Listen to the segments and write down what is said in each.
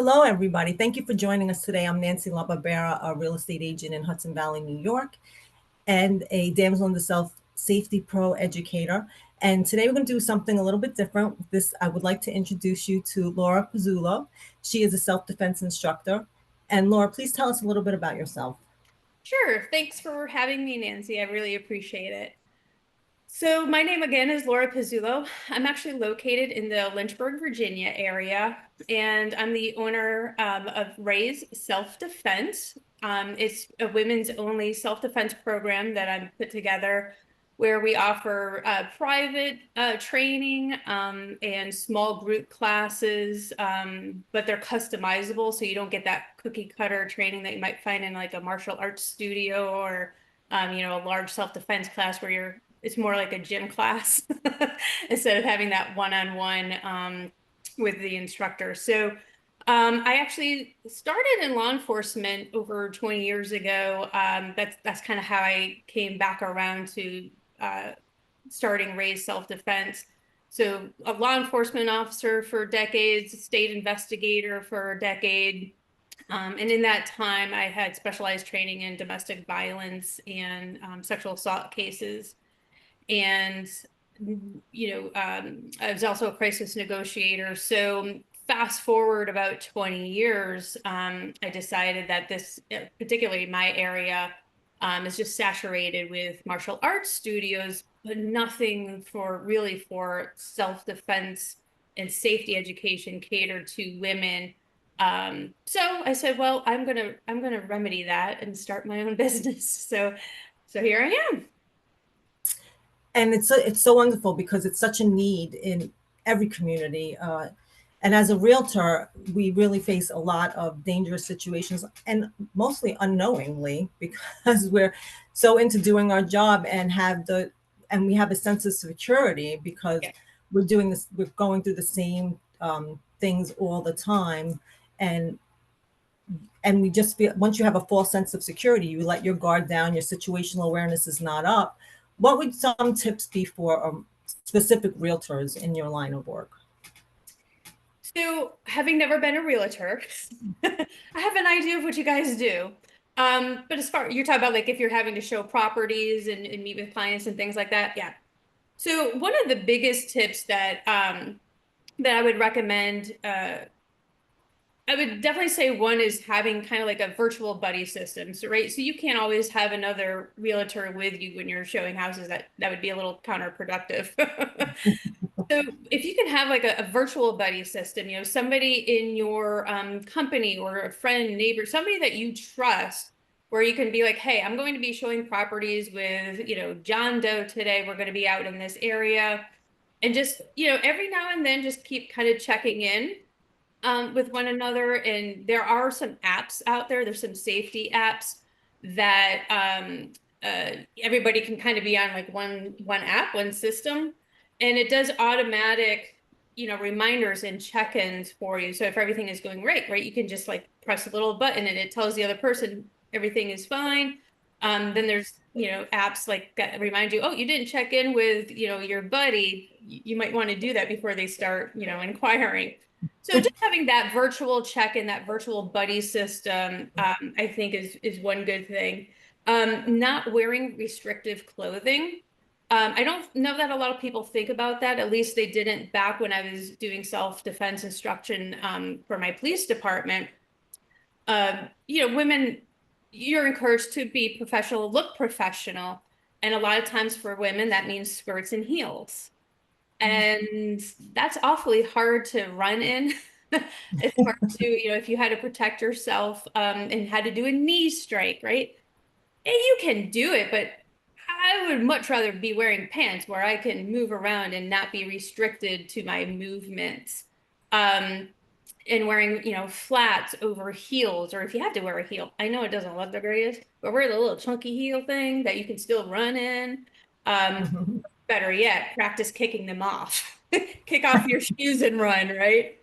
Hello, everybody. Thank you for joining us today. I'm Nancy LaBarbera, a real estate agent in Hudson Valley, New York, and a Damsel in the Self Safety Pro educator. And today we're going to do something a little bit different. I would like to introduce you to Laura Pizzulo. She is a self-defense instructor. And Laura, please tell us a little bit about yourself. Sure. Thanks for having me, Nancy. I really appreciate it. So my name again is Laura Pizzulo. I'm actually located in the Lynchburg, Virginia area, and I'm the owner of Ray's Self-Defense. It's a women's only self-defense program that I've put together where we offer private training and small group classes, but they're customizable, so you don't get that cookie cutter training that you might find in like a martial arts studio or a large self-defense class where it's more like a gym class instead of having that one-on-one with the instructor. So I actually started in law enforcement over 20 years ago. That's kind of how I came back around to starting Ray's Self-Defense. So a law enforcement officer for decades, a state investigator for a decade. And in that time, I had specialized training in domestic violence and sexual assault cases. And, I was also a crisis negotiator. So fast forward about 20 years, I decided that this, particularly my area, is just saturated with martial arts studios, but nothing for self-defense and safety education catered to women. So I said, well, I'm gonna remedy that and start my own business. So here I am. And it's so wonderful because it's such a need in every community. And as a realtor, we really face a lot of dangerous situations, and mostly unknowingly, because we're so into doing our job and we have a sense of security because Yeah. we're going through the same things all the time, and we just feel once you have a false sense of security, you let your guard down, your situational awareness is not up. What would some tips be for specific realtors in your line of work? So, having never been a realtor, I have an idea of what you guys do. But as far you're talking about like if you're having to show properties and meet with clients and things like that, yeah. So one of the biggest tips that I would recommend, I would definitely say one is having kind of like a virtual buddy system. So, right, so you can't always have another realtor with you when you're showing houses. That would be a little counterproductive. So if you can have like a virtual buddy system, somebody in your company or a friend, neighbor, somebody that you trust, where you can be like, hey, I'm going to be showing properties with, John Doe today. We're going to be out in this area. And just, every now and then just keep kind of checking in with one another. And there are some apps out there. There's some safety apps that everybody can kind of be on like one app, one system, and it does automatic, reminders and check-ins for you. So if everything is going right, you can just like press a little button and it tells the other person everything is fine. Then there's, apps like that remind you, oh, you didn't check in with, your buddy. You might want to do that before they start, inquiring. So just having that virtual check-in, that virtual buddy system, I think is one good thing. Not wearing restrictive clothing. I don't know that a lot of people think about that. At least they didn't back when I was doing self-defense instruction for my police department. Women, you're encouraged to be professional, look professional. And a lot of times for women, that means skirts and heels. And that's awfully hard to run in. It's hard to, if you had to protect yourself and had to do a knee strike, right? And you can do it, but I would much rather be wearing pants where I can move around and not be restricted to my movements. Um, and wearing, flats over heels, or if you have to wear a heel, I know it doesn't look the greatest, but wear the little chunky heel thing that you can still run in. Um, Better yet, practice kicking them off. Kick off your shoes and run, right?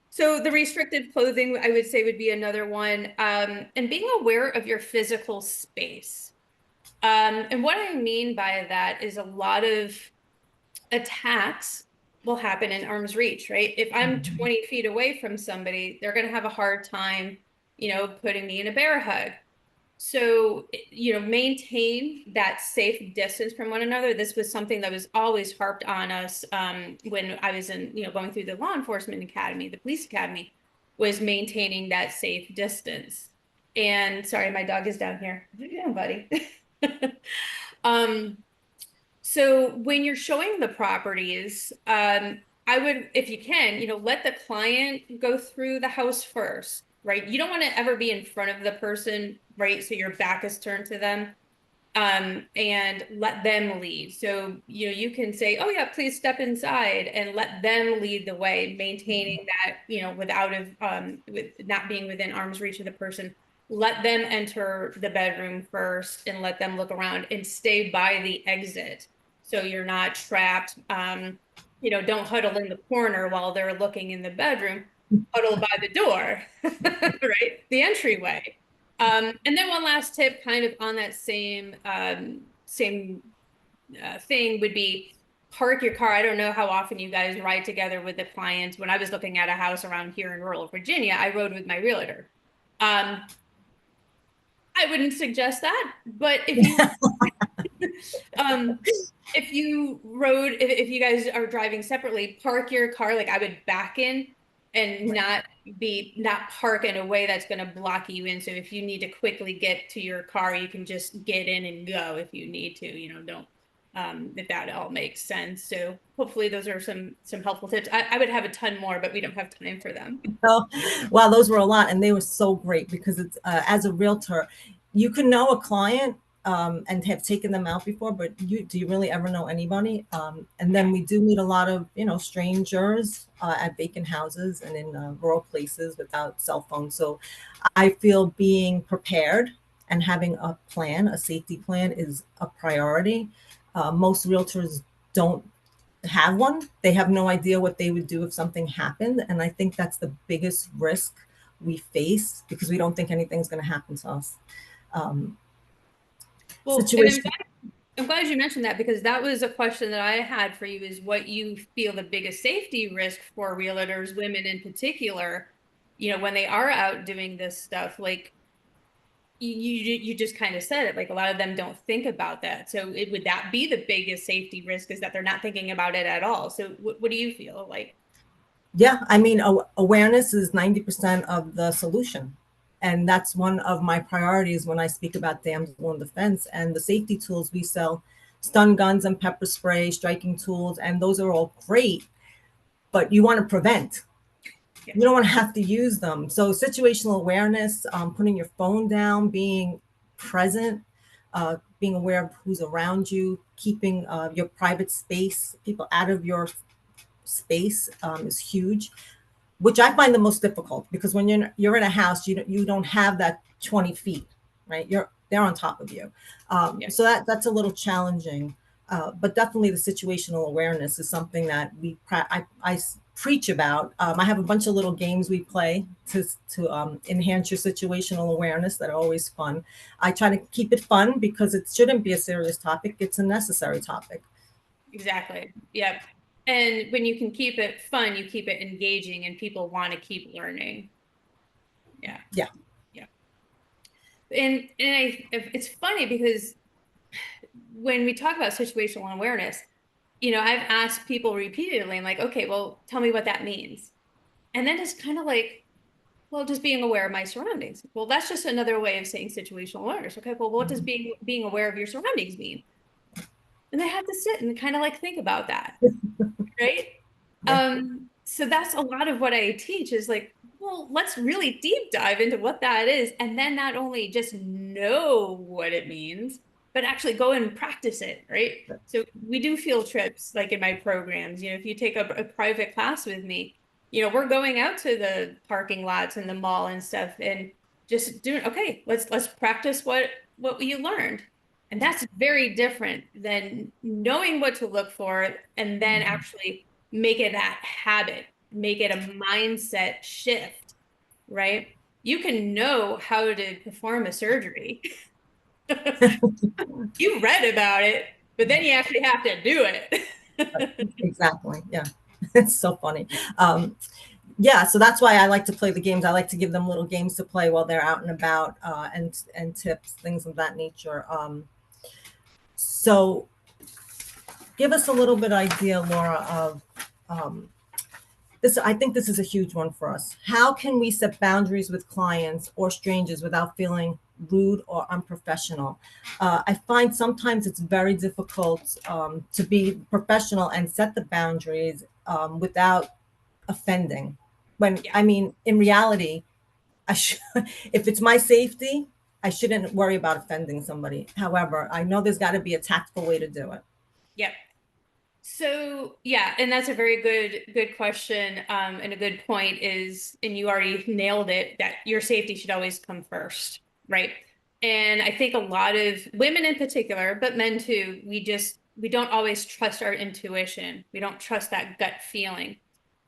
So the restrictive clothing, I would say, would be another one. And being aware of your physical space. And what I mean by that is a lot of attacks will happen in arm's reach, right? If I'm Mhm. 20 feet away from somebody, they're going to have a hard time, putting me in a bear hug. So, maintain that safe distance from one another. This was something that was always harped on us when I was going through the law enforcement academy, the police academy, was maintaining that safe distance. And sorry, my dog is down here. What are you doing, buddy? um, so when you're showing the properties, I would, if you can, let the client go through the house first, right? You don't want to ever be in front of the person, right? So your back is turned to them, and let them lead. So, you can say, oh yeah, please step inside and let them lead the way, maintaining that, with not being within arm's reach of the person. Let them enter the bedroom first and let them look around and stay by the exit. So you're not trapped. Don't huddle in the corner while they're looking in the bedroom, huddle by the door, right? The entryway. And then one last tip, kind of on that same thing, would be park your car. I don't know how often you guys ride together with the clients. When I was looking at a house around here in rural Virginia, I rode with my realtor. Um, I wouldn't suggest that, but um, if you guys are driving separately, park your car. Like I would back in and Right. not park in a way that's going to block you in. So if you need to quickly get to your car, you can just get in and go if you need to, don't, if that all makes sense. So hopefully those are some helpful tips. I would have a ton more, but we don't have time for them. So, wow, those were a lot, and they were so great because it's as a realtor, you can know a client and have taken them out before, but do you really ever know anybody? And Yeah. then we do meet a lot of strangers at vacant houses and in rural places without cell phones. So I feel being prepared and having a plan, a safety plan, is a priority. Most realtors don't have one. They have no idea what they would do if something happened. And I think that's the biggest risk we face because we don't think anything's going to happen to us. Um, Well, and situation. I'm glad you mentioned that because that was a question that I had for you is what you feel the biggest safety risk for realtors, women in particular, when they are out doing this stuff, like you just kind of said it, like a lot of them don't think about that. So would that be the biggest safety risk is that they're not thinking about it at all? So what do you feel like? Yeah, I mean, awareness is 90% of the solution. And that's one of my priorities when I speak about Damsel in defense and the safety tools we sell: stun guns and pepper spray, striking tools. And those are all great, but you want to prevent. Yeah. You don't want to have to use them. So situational awareness, putting your phone down, being present, being aware of who's around you, keeping your private space, people out of your space is huge, which I find the most difficult because when you're in a house, you don't have that 20 feet, right? They're on top of you, Yeah. so that's a little challenging. But definitely the situational awareness is something that I preach about. I have a bunch of little games we play to enhance your situational awareness that are always fun. I try to keep it fun because it shouldn't be a serious topic; it's a necessary topic. Exactly. Yep. And when you can keep it fun, you keep it engaging and people want to keep learning. Yeah. Yeah. Yeah. It's funny because when we talk about situational awareness, I've asked people repeatedly, I'm like, okay, well, tell me what that means. And then it's kind of like, well, just being aware of my surroundings. Well, that's just another way of saying situational awareness. Okay, well, what does being aware of your surroundings mean? And they have to sit and kind of like think about that, right? Yeah. So that's a lot of what I teach is like, well, let's really deep dive into what that is. And then not only just know what it means, but actually go and practice it, right? So we do field trips like in my programs. If you take a private class with me, we're going out to the parking lots and the mall and stuff and just doing, okay, let's practice what you learned. And that's very different than knowing what to look for and then actually make it that habit, make it a mindset shift, right? You can know how to perform a surgery. You read about it, but then you actually have to do it. Exactly. Yeah. It's so funny. Um, yeah, so that's why I like to play the games. I like to give them little games to play while they're out and about, and tips, things of that nature. So give us a little bit idea, Laura, of um, this. I think this is a huge one for us. How can we set boundaries with clients or strangers without feeling rude or unprofessional? I find sometimes it's very difficult to be professional and set the boundaries without offending. When Yeah. I mean, in reality, if it's my safety, I shouldn't worry about offending somebody. However, I know there's got to be a tactful way to do it. Yep. So yeah, and that's a very good question. And a good point is, and you already nailed it, that your safety should always come first, right? And I think a lot of women in particular, but men too, we don't always trust our intuition. We don't trust that gut feeling.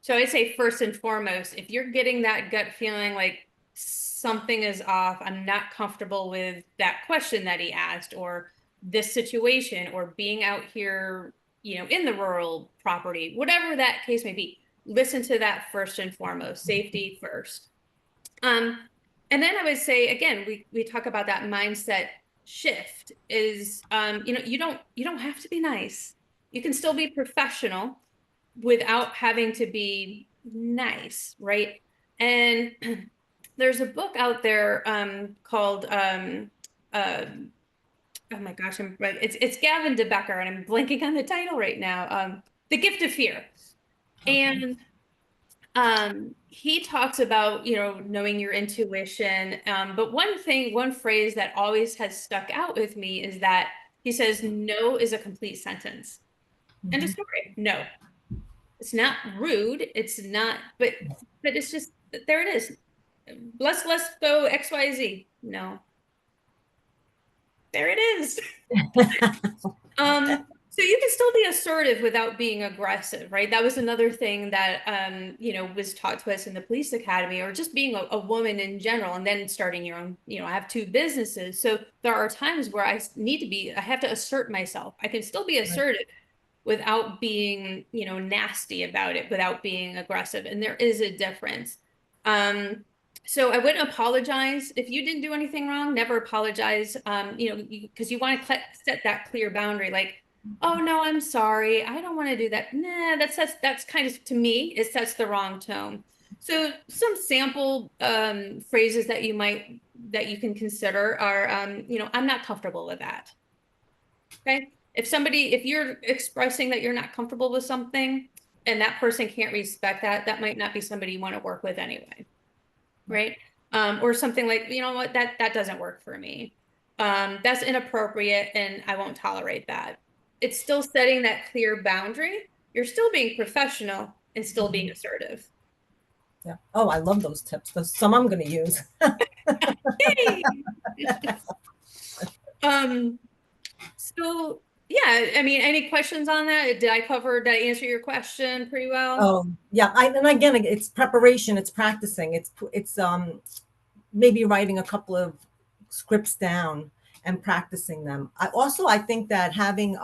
So I'd say first and foremost, if you're getting that gut feeling like something is off, I'm not comfortable with that question that he asked, or this situation, or being out here, in the rural property, whatever that case may be, listen to that first and foremost, safety first. Um, and then I would say, again, we talk about that mindset shift is, you don't have to be nice. You can still be professional without having to be nice, right? And there's a book out there called uh, oh my gosh, it's Gavin DeBecker, and I'm blanking on the title right now. The Gift of Fear. Okay. And he talks about, knowing your intuition. But one phrase that always has stuck out with me is that he says, no is a complete sentence. End of Mhm. story. No. It's not rude. It's not, but it's just there it is. Let's go XYZ. No. There it is. So you can still be assertive without being aggressive, right? That was another thing that was taught to us in the police academy, or just being a woman in general, and then starting your own, I have two businesses. So there are times where I have to assert myself. I can still be Right. assertive without being, nasty about it, without being aggressive. And there is a difference. Um, so I wouldn't apologize if you didn't do anything wrong. Never apologize. Because you want to set that clear boundary, like, oh no, I'm sorry, I don't want to do that. Nah, that's kind of, to me, it sets the wrong tone. So some sample phrases that you can consider are, I'm not comfortable with that. Okay. If you're expressing that you're not comfortable with something and that person can't respect that, that might not be somebody you want to work with anyway. Right. Or something like, you know what, that doesn't work for me. That's inappropriate and I won't tolerate that. It's still setting that clear boundary. You're still being professional and still being Mhm. assertive. Yeah. Oh, I love those tips. Those some I'm going to use. Yay! Um, so yeah, I mean, any questions on that? Did I answer your question pretty well? Oh, yeah. And again, it's preparation. It's practicing. It's maybe writing a couple of scripts down and practicing them. I think that having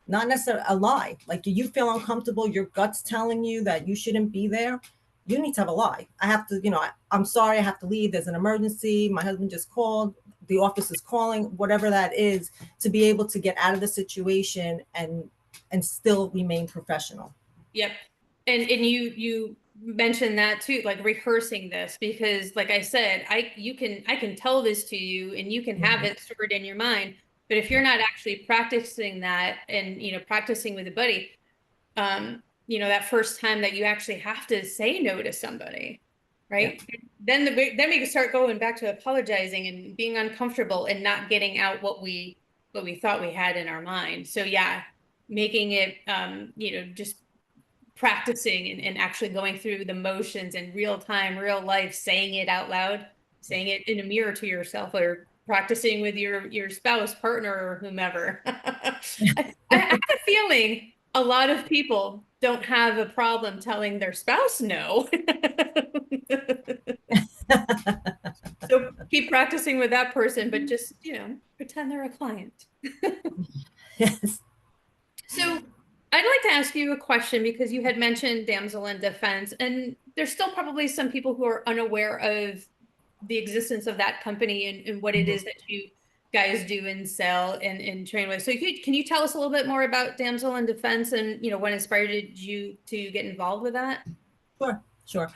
not necessarily a lie. Like, do you feel uncomfortable? Your gut's telling you that you shouldn't be there. You need to have a lie. I have to, I'm sorry, I have to leave. There's an emergency. My husband just called. The office is calling, whatever that is, to be able to get out of the situation and still remain professional. Yep. And you mentioned that too, like rehearsing this, because like I said, I can tell this to you and you can have Mhm. it stored in your mind. But if you're not actually practicing that and practicing with a buddy, that first time that you actually have to say no to somebody, Yeah. right? Then we can start going back to apologizing and being uncomfortable and not getting out what we thought we had in our mind. So yeah, making it just practicing and actually going through the motions in real time, real life, saying it out loud, saying it in a mirror to yourself, or practicing with your spouse, partner, or whomever. I have a feeling a lot of people don't have a problem telling their spouse no. So keep practicing with that person, but just, pretend they're a client. Yes. So I'd like to ask you a question because you had mentioned Damsel in Defense, and there's still probably some people who are unaware of the existence of that company and what it Mhm. is that you guys do and sell and train with. So can you tell us a little bit more about Damsel in Defense and what inspired you to get involved with that? Sure, sure.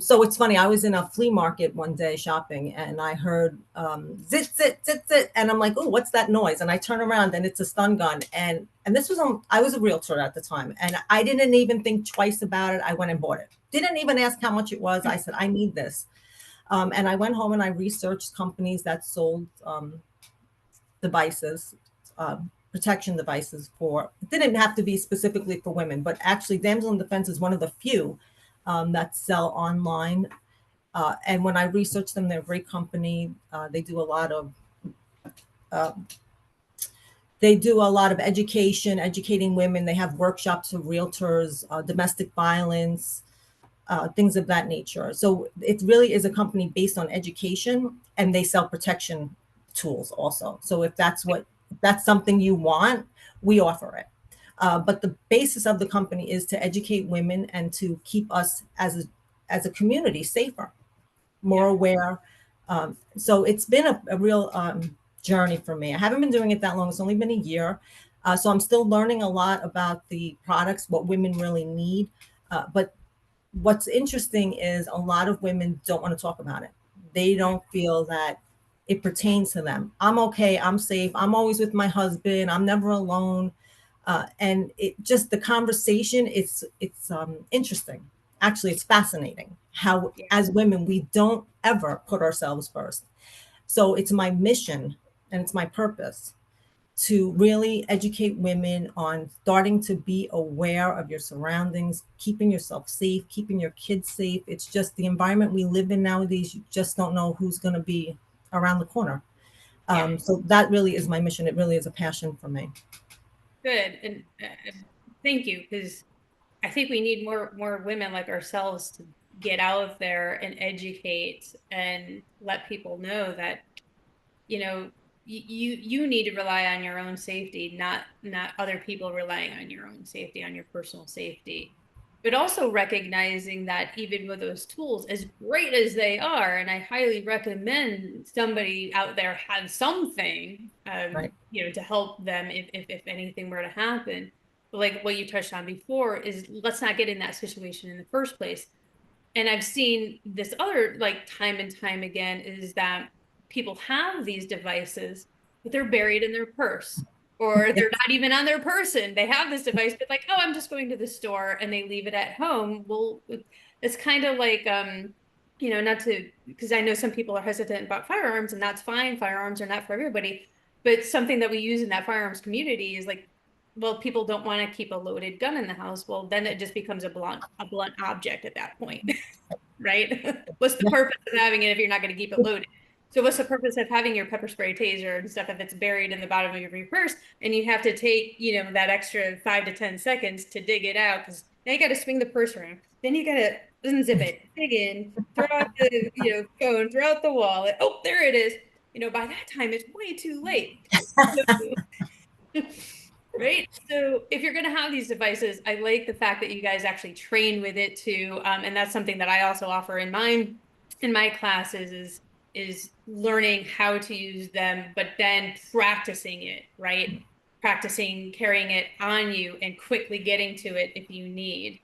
So it's funny. I was in a flea market one day shopping, and I heard zit zit zit zit, and I'm like, "Oh, what's that noise?" And I turn around, and it's a stun gun. And this was on. I was a realtor at the time, and I didn't even think twice about it. I went and bought it. Didn't even ask how much it was. I said, "I need this," and I went home and I researched companies that sold devices. Protection devices for it didn't have to be specifically for women, but actually Damsel in Defense is one of the few that sell online. And when I researched them, they're a great company. Uh, they do a lot of education, educating women. They have workshops for realtors, domestic violence, things of that nature. So it really is a company based on education, and they sell protection tools also. So if that's something you want, we offer it. But the basis of the company is to educate women and to keep us as a community safer, Yeah, more aware. So it's been a real journey for me. I haven't been doing it that long. It's only been a year. So I'm still learning a lot about the products, what women really need. But what's interesting is a lot of women don't want to talk about it. They don't feel that it pertains to them. I'm okay. I'm safe. I'm always with my husband. I'm never alone. And it just the conversation. It's interesting. Actually, it's fascinating how yeah, as women we don't ever put ourselves first. So it's my mission and it's my purpose to really educate women on starting to be aware of your surroundings, keeping yourself safe, keeping your kids safe. It's just the environment we live in nowadays. You just don't know who's going to be around the corner. yeah. So that really is my mission. It really is a passion for me. Good. And thank you, because I think we need more women like ourselves to get out there and educate and let people know that you need to rely on your own safety, not other people relying on your own safety, on your personal safety. But also recognizing that even with those tools, as great as they are, and I highly recommend somebody out there have something, Right. to help them if anything were to happen. But like what you touched on before is let's not get in that situation in the first place. And I've seen this other like time and time again is that people have these devices, but they're buried in their purse or they're not even on their person. They have this device, but like, oh, I'm just going to the store and they leave it at home. Well, it's kind of like, not to, because I know some people are hesitant about firearms and that's fine. Firearms are not for everybody, but something that we use in that firearms community is like, well, people don't want to keep a loaded gun in the house. Well, then it just becomes a blunt object at that point. Right? What's the purpose of having it if you're not going to keep it loaded? So what's the purpose of having your pepper spray taser and stuff if it's buried in the bottom of your purse and you have to take, that extra 5 to 10 seconds to dig it out because now you got to swing the purse around. Then you got to unzip it, dig in, throw out the, phone, throw out the wallet. Oh, there it is. By that time it's way too late. Right. So if you're going to have these devices, I like the fact that you guys actually train with it too. And that's something that I also offer in my classes is learning how to use them, but then practicing it, right? Practicing carrying it on you and quickly getting to it if you need.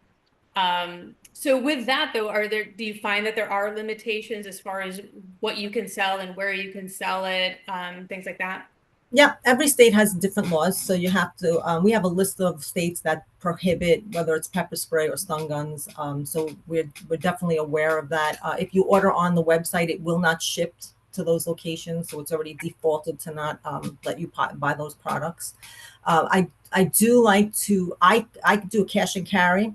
So with that though, do you find that there are limitations as far as what you can sell and where you can sell it, things like that? Yeah, every state has different laws. So you have to, we have a list of states that prohibit whether it's pepper spray or stun guns. So we're definitely aware of that. If you order on the website, it will not ship to those locations. So it's already defaulted to not let you buy those products. I do like to, I do a cash and carry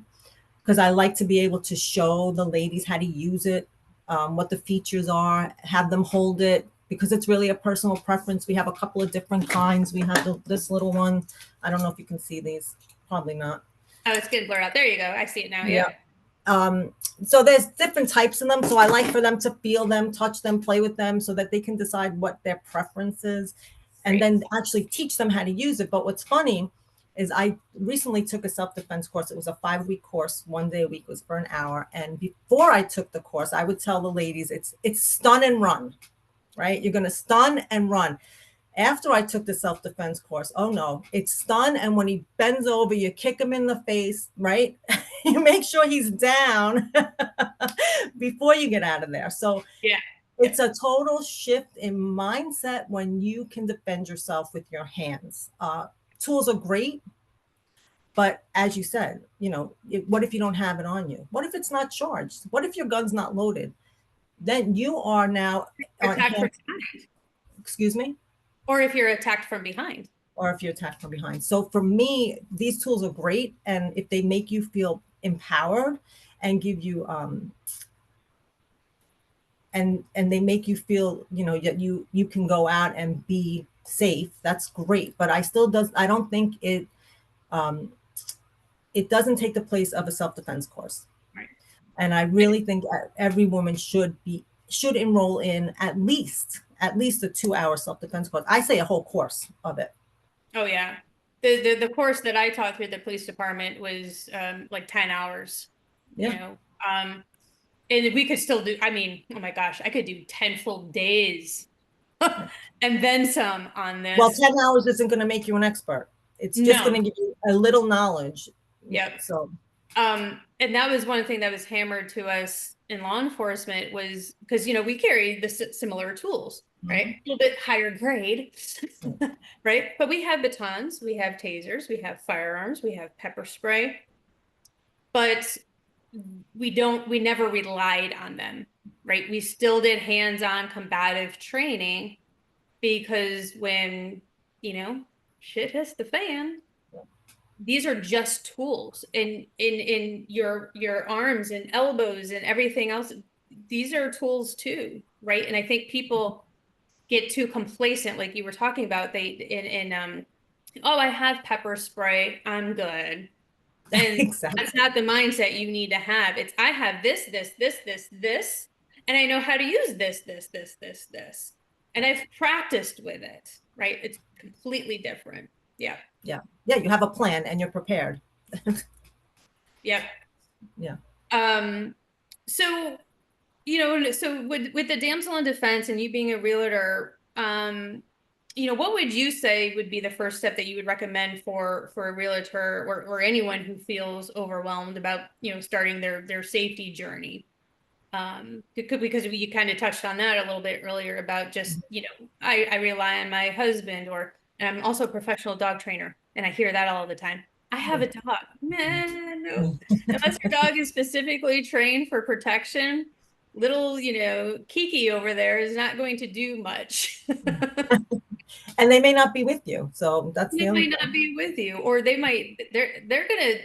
because I like to be able to show the ladies how to use it, what the features are, have them hold it because it's really a personal preference. We have a couple of different kinds. We have this little one. I don't know if you can see these. Probably not. Oh, it's getting blurred out. There you go. I see it now. Yeah. Yep. So there's different types of them. So I like for them to feel them, touch them, play with them so that they can decide what their preference is and Great. then actually teach them how to use it. But what's funny is I recently took a self-defense course. It was a 5-week course. 1 day a week was for an hour. And before I took the course, I would tell the ladies, it's stun and run, right? You're going to stun and run. After I took the self-defense course, oh no, it's stun. And when he bends over, you kick him in the face, right? You make sure he's down before you get out of there. So Yeah. Yeah. it's a total shift in mindset when you can defend yourself with your hands. Tools are great, but as you said, what if you don't have it on you? What if it's not charged? What if your gun's not loaded? Then you are now on Attacked from hand. behind. Excuse me. Or if you're attacked from behind. Or if you're attacked from behind. So for me, these tools are great, and if they make you feel empowered and give you and they make you feel that you can go out and be safe, that's great. But I don't think um, it doesn't take the place of a self-defense course. Right. And I really think every woman should enroll in at least a 2-hour self-defense course. I say a whole course of it. Oh yeah. The course that I taught through the police department was like 10 hours, you Yeah. know. And we could still do, I mean, oh my gosh, I could do 10 full days and then some on Well, this. 10 hours isn't going to make you an expert. It's just No. going to give you a little knowledge. Yep. So, And that was one thing that was hammered to us in law enforcement was because, we carry the similar tools, right? mhm. A little bit higher grade, right? But we have batons, we have tasers, we have firearms, we have pepper spray, but we never relied on them, right? We still did hands-on combative training because when, shit hits the fan, these are just tools in your arms and elbows and everything else. These are tools too, right? And I think people get too complacent, like you were talking about. Oh, I have pepper spray, I'm good. And Exactly. that's not the mindset you need to have. It's I have this, and I know how to use this. And I've practiced with it, right? It's completely different. Yeah. Yeah. Yeah. You have a plan and you're prepared. Yep. Yeah. So, so with the damsel in defense and you being a realtor, what would you say would be the first step that you would recommend for a realtor or anyone who feels overwhelmed about, starting their safety journey? Because you kind of touched on that a little bit earlier about just, I rely on my husband and I'm also a professional dog trainer and I hear that all the time. I have a dog. Man, no. Unless your dog is specifically trained for protection, little, Kiki over there is not going to do much. And they may not be with you. So that's the They other might thing. not be with you, or they're gonna,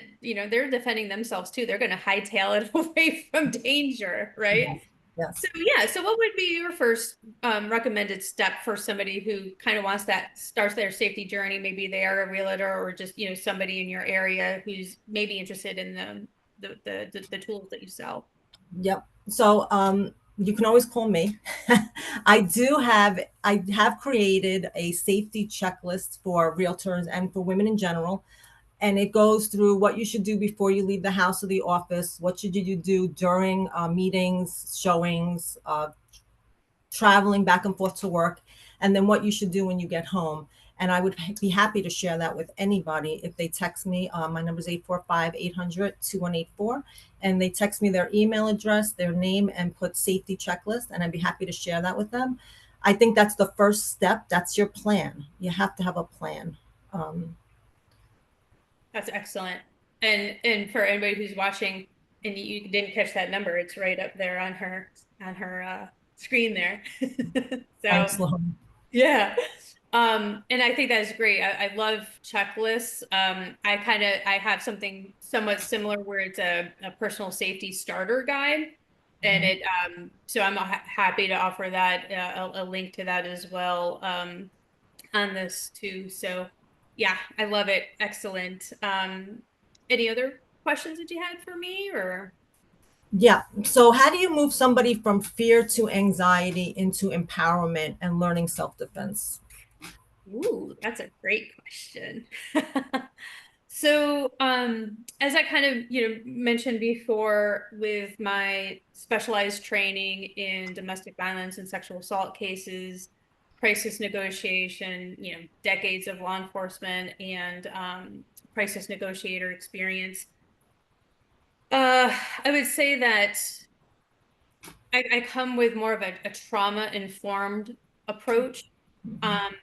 they're defending themselves too. They're gonna hightail it away from danger, right? Yes. Yes. So yeah, so what would be your first recommended step for somebody who kind of starts their safety journey? Maybe they are a realtor or just, somebody in your area who's maybe interested in the tools that you sell. Yep. So you can always call me. I have created a safety checklist for realtors and for women in general. And it goes through what you should do before you leave the house or the office. What should you do during meetings, showings, traveling back and forth to work, and then what you should do when you get home. And I would be happy to share that with anybody if they text me. My number is 845-800-2184. And they text me their email address, their name, and put safety checklist. And I'd be happy to share that with them. I think that's the first step. That's your plan. You have to have a plan. That's excellent. And for anybody who's watching and you didn't catch that number, it's right up there on her screen there. So Thanks, Lauren. yeah. And I think that's great. I love checklists. I have something somewhat similar where it's a personal safety starter guide. And so I'm happy to offer that, a link to that as well, on this too. So yeah, I love it. Excellent. Any other questions that you had for me or? Yeah. So how do you move somebody from fear to anxiety into empowerment and learning self-defense? Ooh, that's a great question. As I kind of, mentioned before, with my specialized training in domestic violence and sexual assault cases, crisis negotiation, decades of law enforcement and crisis negotiator experience, I would say that I come with more of a trauma-informed approach, Mhm. um,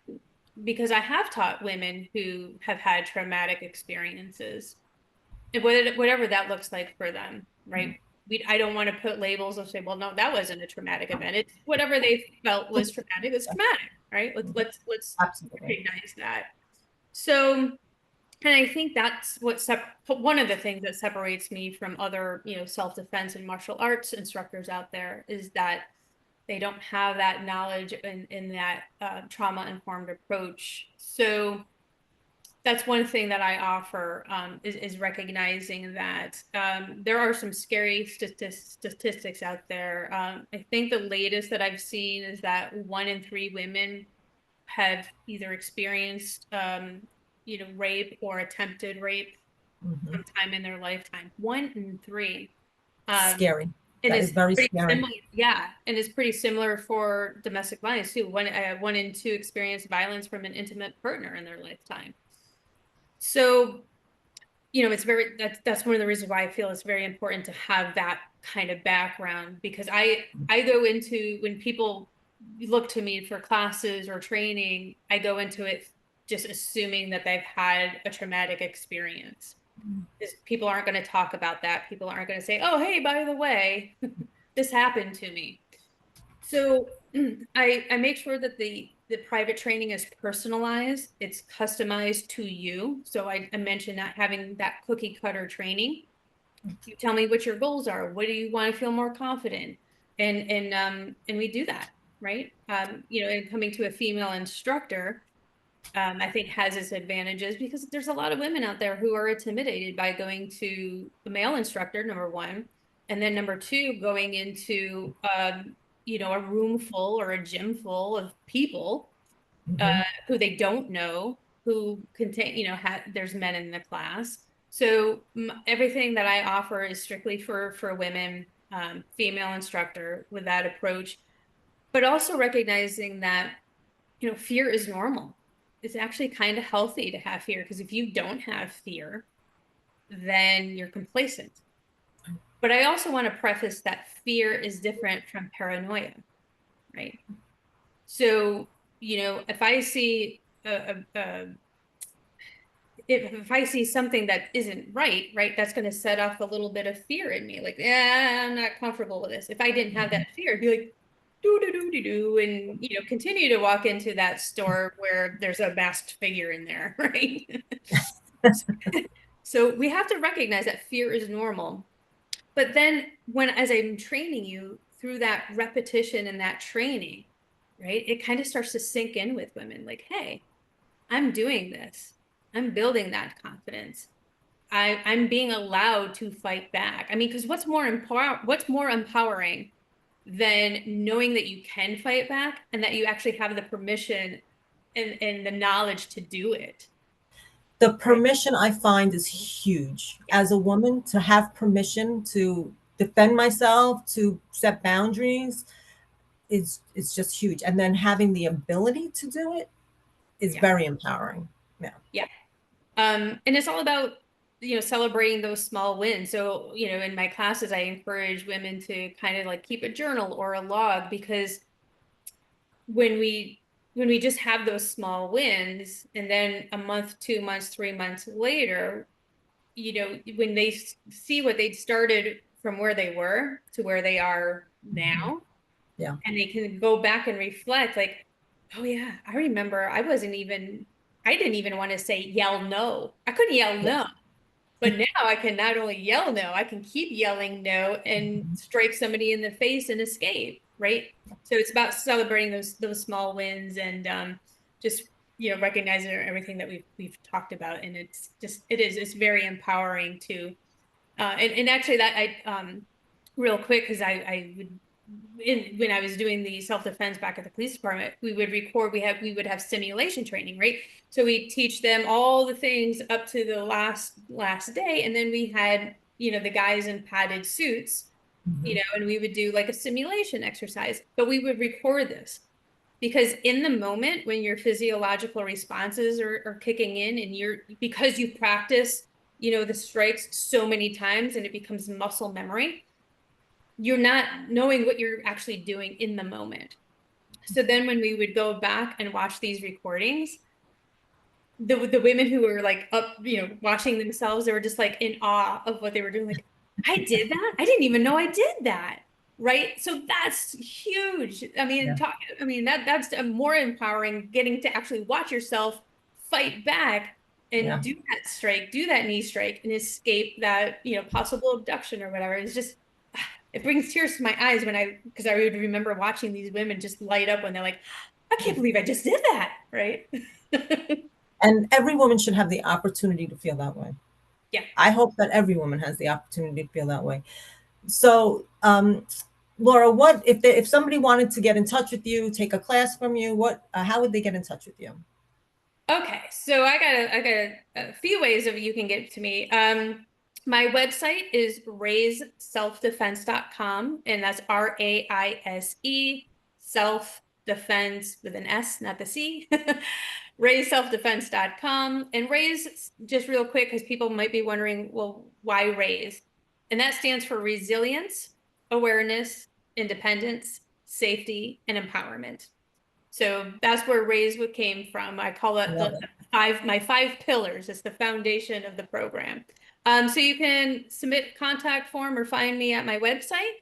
because I have taught women who have had traumatic experiences, and whatever that looks like for them, right? I don't want to put labels of say, well, no, that wasn't a traumatic event. It's whatever they felt was traumatic is traumatic, right? Let's Absolutely. recognize that. So, and I think that's one of the things that separates me from other, self-defense and martial arts instructors out there is that they don't have that knowledge in that trauma-informed approach. So that's one thing that I offer, is recognizing that there are some scary statistics out there. I think the latest that I've seen is that 1 in 3 women have either experienced, rape or attempted rape Mhm. sometime in their lifetime. 1 in 3. Um, Scary. and That is it's very pretty scary. similar, yeah, and it's pretty similar for domestic violence too. 1 in 2 experience violence from an intimate partner in their lifetime. So, it's that's one of the reasons why I feel it's very important to have that kind of background, because I go into, when people look to me for classes or training, I go into it just assuming that they've had a traumatic experience. Because people aren't going to talk about that. People aren't going to say, "Oh, hey, by the way, this happened to me." So I make sure that the private training is personalized, it's customized to you. So I mentioned not having that cookie cutter training. You tell me what your goals are. What do you want to feel more confident? And we do that, right? And coming to a female instructor, I think has its advantages, because there's a lot of women out there who are intimidated by going to a male instructor, number one, and then number two, going into a room full or a gym full of people Mhm. who they don't know, who contain, there's men in the class. So everything that I offer is strictly for women, female instructor with that approach, but also recognizing that fear is normal. It's actually kind of healthy to have fear, because if you don't have fear, then you're complacent. But I also want to preface that fear is different from paranoia, right? So, if I see if I see something that isn't right, right, that's going to set off a little bit of fear in me. Like, yeah, I'm not comfortable with this. If I didn't have that fear, I'd be like, do do do do do, and continue to walk into that store where there's a masked figure in there, right? So we have to recognize that fear is normal. But then as I'm training you through that repetition and that training, right, it kind of starts to sink in with women like, hey, I'm doing this. I'm building that confidence. I'm being allowed to fight back. I mean, because what's more empowering than knowing that you can fight back and that you actually have the permission and the knowledge to do it, The right? permission I find is huge. Yeah, As a woman, to have permission to defend myself, to set boundaries, is just huge. And then having the ability to do it is yeah, very empowering. Yeah. yeah. And it's all about, celebrating those small wins. So, in my classes, I encourage women to kind of like keep a journal or a log, because when we just have those small wins, and then a month, 2 months, 3 months later, when they see what they'd started from where they were to where they are Mhm. now, Yeah. and they can go back and reflect like, oh yeah, I remember I didn't even want to say yell no. I couldn't yell no. Yes. But now I can not only yell no, I can keep yelling no and Mhm. strike somebody in the face and escape, right? So it's about celebrating those small wins, and just recognizing everything that we've talked about, and it's very empowering to and actually that I real quick, because I would when I was doing the self-defense back at the police department, we would record, we would have simulation training, right? So we teach them all the things up to the last day. And then we had, the guys in padded suits, Mhm. and we would do like a simulation exercise, but we would record this because in the moment when your physiological responses are kicking in and because you practice, the strikes so many times and it becomes muscle memory, you're not knowing what you're actually doing in the moment. So then when we would go back and watch these recordings, the women who were like up, watching themselves, they were just like in awe of what they were doing. Like, I did that. I didn't even know I did that. Right. So that's huge. I mean, Yeah. that's more empowering, getting to actually watch yourself fight back and Yeah. do that strike, do that knee strike and escape that, possible abduction or whatever. It's just, it brings tears to my eyes because I would remember watching these women just light up when they're like, I can't believe I just did that. Right. And every woman should have the opportunity to feel that way. Yeah. I hope that every woman has the opportunity to feel that way. So, Laura, what if somebody wanted to get in touch with you, take a class from you? How would they get in touch with you? Okay, so I got a few ways of you can get to me. My website is raiseselfdefense.com, and that's RAISE, self defense with an S, not the C. Raiseselfdefense.com. And raise, just real quick, because people might be wondering, well, why raise? And that stands for resilience, awareness, independence, safety, and empowerment. So that's where Raise what came from. I call it Love it. my five pillars. It's the foundation of the program. So you can submit a contact form or find me at my website.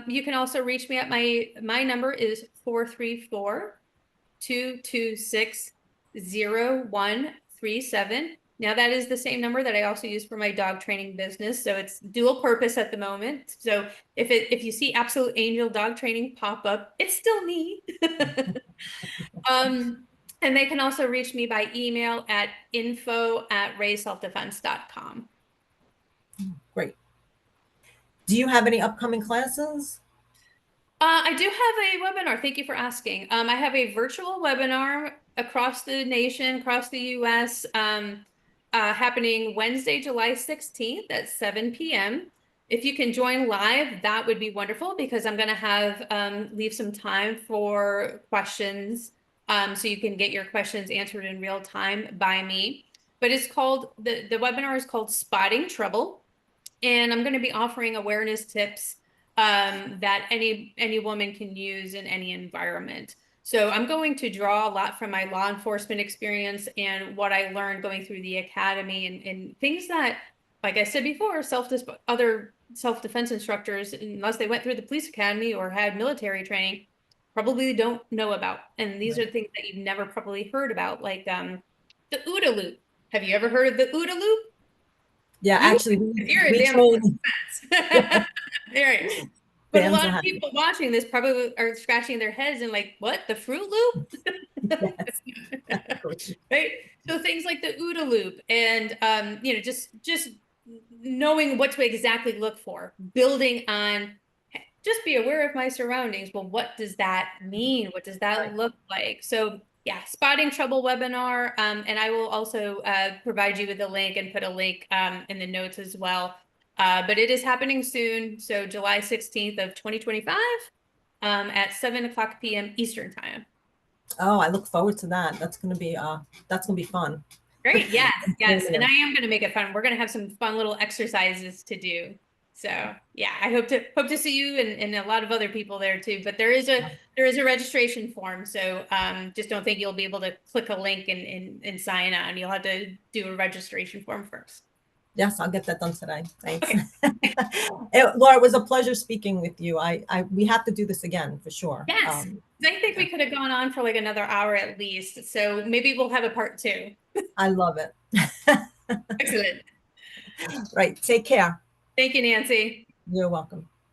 You can also reach me at my number is 434-226-0137. Now that is the same number that I also use for my dog training business. So it's dual purpose at the moment. So if you see Absolute Angel Dog Training pop up, it's still me. Um, and they can also reach me by email at info@rayselfdefense.com. Great. Do you have any upcoming classes? I do have a webinar. Thank you for asking. I have a virtual webinar across the nation, across the US, happening Wednesday, July 16th at 7 p.m. If you can join live, that would be wonderful because I'm going to have leave some time for questions, so you can get your questions answered in real time by me. But it's called the webinar is called Spotting Trouble. And I'm going to be offering awareness tips that any woman can use in any environment. So I'm going to draw a lot from my law enforcement experience and what I learned going through the academy and things that, like I said before, other self-defense instructors, unless they went through the police academy or had military training, probably don't know about. And these Right. are things that you've never probably heard about, like the OODA loop. Have you ever heard of the OODA loop? Yeah, You, actually, you're a we damn train. fence. There. But a lot Damsel of has people watching this probably are scratching their heads and like, what? The Fruit Loop? it. Yes, exactly. Right? So things like the OODA loop and just knowing what to exactly look for, building on just be aware of my surroundings. Well, what does that mean? What does Right. that look like? So yeah, spotting trouble webinar. And I will also provide you with a link and put a link in the notes as well. But it is happening soon. So July 16th of 2025 at 7 o'clock p.m. Eastern time. Oh, I look forward to that. That's gonna be fun. Great. Yes, yes. And I Informative. am going to make it fun. We're going to have some fun little exercises to do. So yeah, I hope to see you and a lot of other people there too. But there is a registration form. So just don't think you'll be able to click a link and sign on. You'll have to do a registration form first. Yes, I'll get that done today. Thanks. Okay. Laura, it was a pleasure speaking with you. We have to do this again for sure. Yes. I think we could have gone on for like another hour at least. So maybe we'll have a part two. I love it. Excellent. Right. Take care. Thank you, Nancy. You're welcome.